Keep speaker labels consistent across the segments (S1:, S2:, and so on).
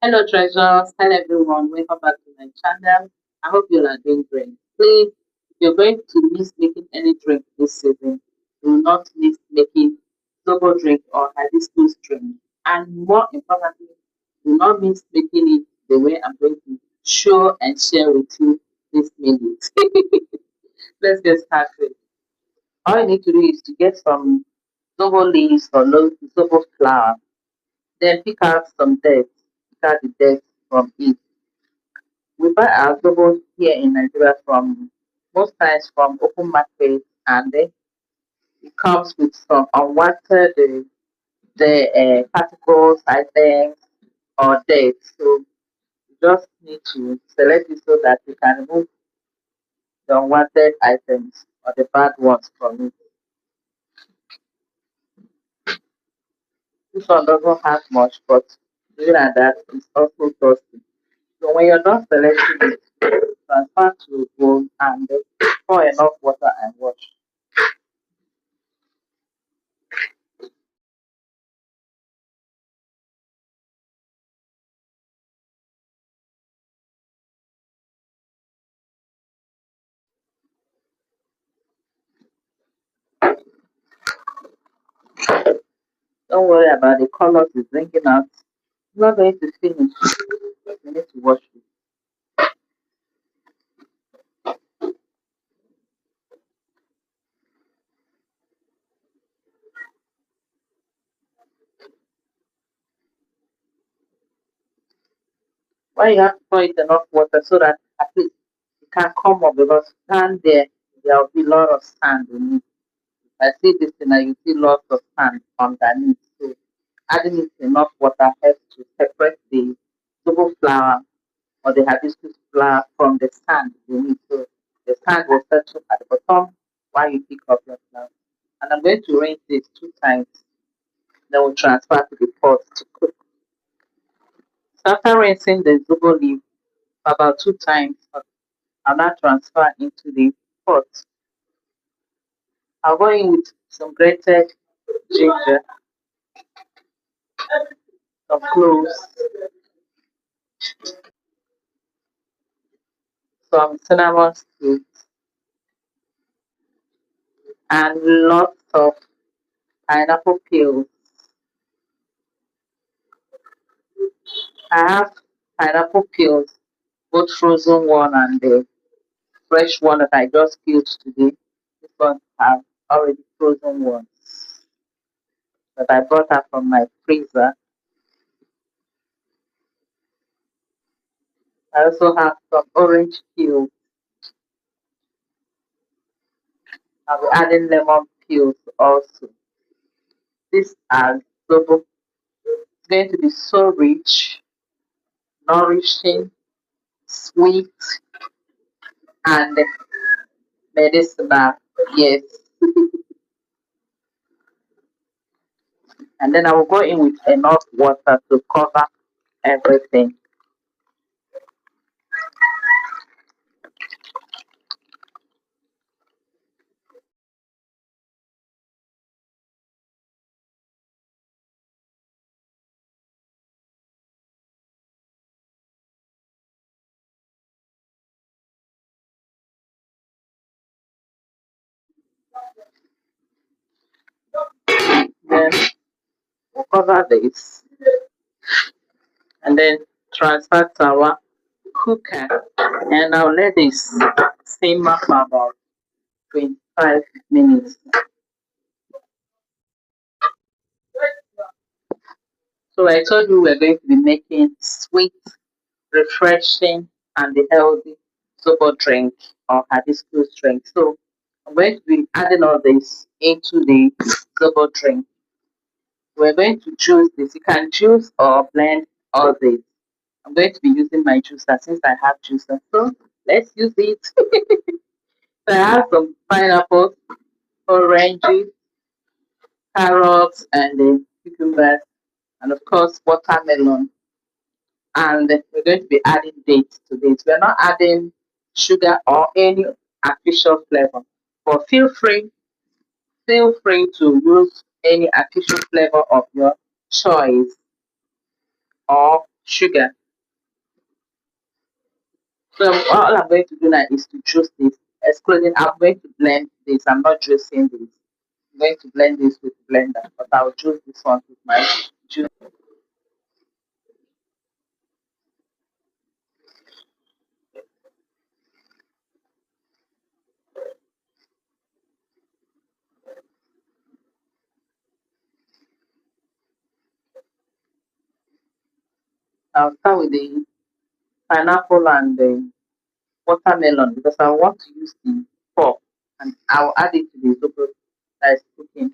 S1: Hello, treasures. Hello, everyone. Welcome back to my channel. I hope you are doing great. Please, if you're going to miss making any drink this season, do not miss making Zobo drink or hibiscus drink. And more importantly, do not miss making it the way I'm going to show and share with you this minute. Let's get started. All you need to do is to get some Zobo leaves or Zobo flower. Then pick out some dirt. Pick out the dirt from it. We buy our Zobo here in Nigeria from most times from open market, and then it comes with some unwanted particles, items, or dirt. So you just need to select it so that you can remove the unwanted items or the bad ones from it. This one doesn't have much, but even at that, it's also dusty. So when you're done selecting it, transfer to a bowl and then pour enough water and wash. Don't worry about the colors it's bringing out. It's not going to finish. You need to wash it. Why you have to pour it enough water so that at least it can come up because stand there will be a lot of sand in it. I see this thing and you see lots of sand underneath. So adding it enough water helps to separate the sugar flour or the hibiscus flour from the sand beneath. So the sand will settle at the bottom while you pick up your flour. And I'm going to rinse this 2 times. Then we'll transfer to the pot to cook. So after rinsing the zobo leaf about 2 times, I'll now transfer into the pot. I'll go in with some grated ginger, some cloves, some cinnamon sticks, and lots of pineapple peels. I have pineapple peels, both frozen one and the fresh one that I just peeled today. This one have already frozen ones that I brought out from my freezer. I also have some orange peel. I'll be adding lemon peels also. This are Zobo. It's going to be so rich, nourishing, sweet, and medicinal. Yes. And then I will go in with enough water to cover everything. Then we'll cover this and then transfer to our cooker. And I'll let this simmer for about 25 minutes. So I told you we're going to be making sweet, refreshing, and the healthy sober drink or hibiscus drink. So I'm going to be adding all this into the sober drink. We're going to juice this. You can juice or blend all this. I'm going to be using my juicer since I have juicer. So let's use it. So I have some pineapples, oranges, carrots, and cucumbers, and of course watermelon. And we're going to be adding dates to this. We're not adding sugar or any artificial flavor, but feel free to use any artificial flavor of your choice or sugar. So all I'm going to do now is to juice this. Excluding, I'm going to blend this. I'm not juicing this. I'm going to blend this with blender, but I'll juice this one with my juice. I'll start with the pineapple and the watermelon because I want to use the fork and I'll add it to the zobo that is cooking.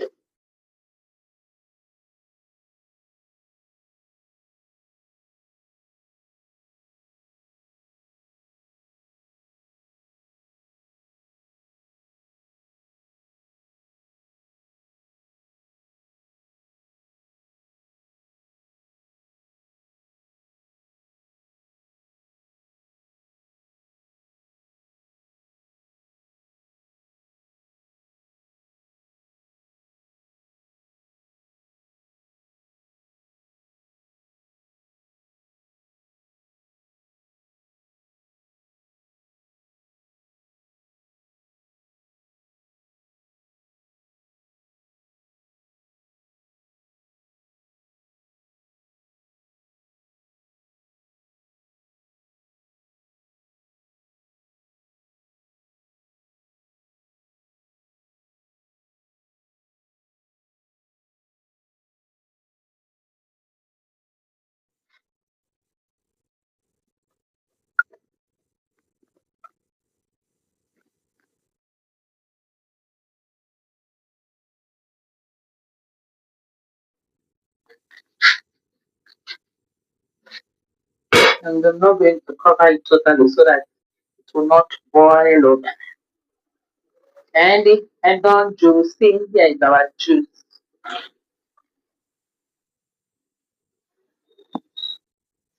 S1: And I'm not going to cover it totally so that it will not boil over. And on juicing, here is our juice.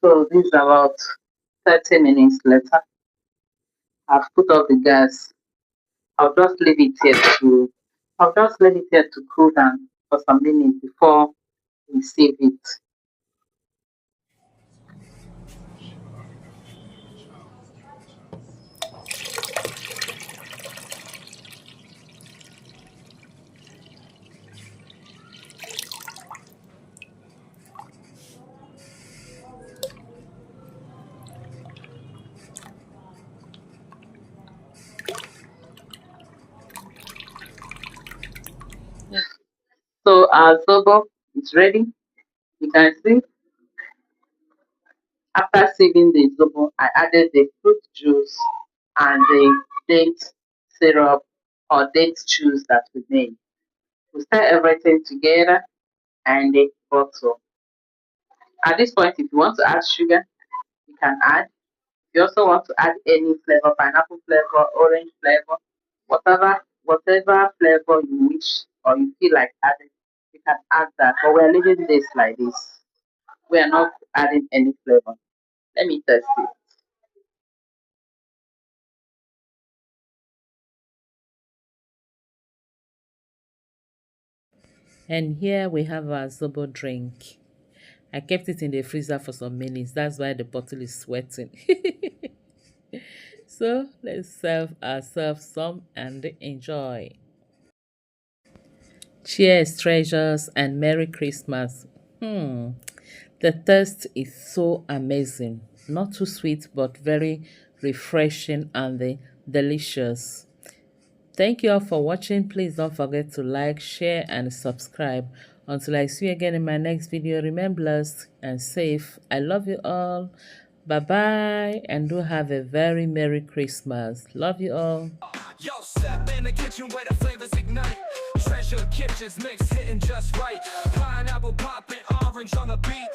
S1: So this is about 30 minutes later. I've put off the gas. I'll just leave it here to I'll just leave it here to cool down for some minutes before we save it. So our zobo is ready. You can see after sieving the zobo, I added the fruit juice and the date syrup or date juice that we made. We stir everything together and the bottle. At this point, if you want to add sugar, you can add. If you also want to add any flavor, pineapple flavor, orange flavor, whatever flavor you wish or you feel like adding, you can add that. But we're leaving this like this. We are not adding any flavor. Let me test it.
S2: And here we have our Zobo drink. I kept it in the freezer for some minutes. That's why the bottle is sweating. So let's serve ourselves some and enjoy. Cheers, treasures, and Merry Christmas. Hmm. The taste is so amazing. Not too sweet, but very refreshing and delicious. Thank you all for watching. Please don't forget to like, share, and subscribe. Until I see you again in my next video, remain blessed and safe. I love you all. Bye bye, and do have a very Merry Christmas. Love you all.
S3: Yo, step in the kitchen where the flavors ignite. Treasure kitchens mix hitting just right. Pineapple popping, orange on the beat.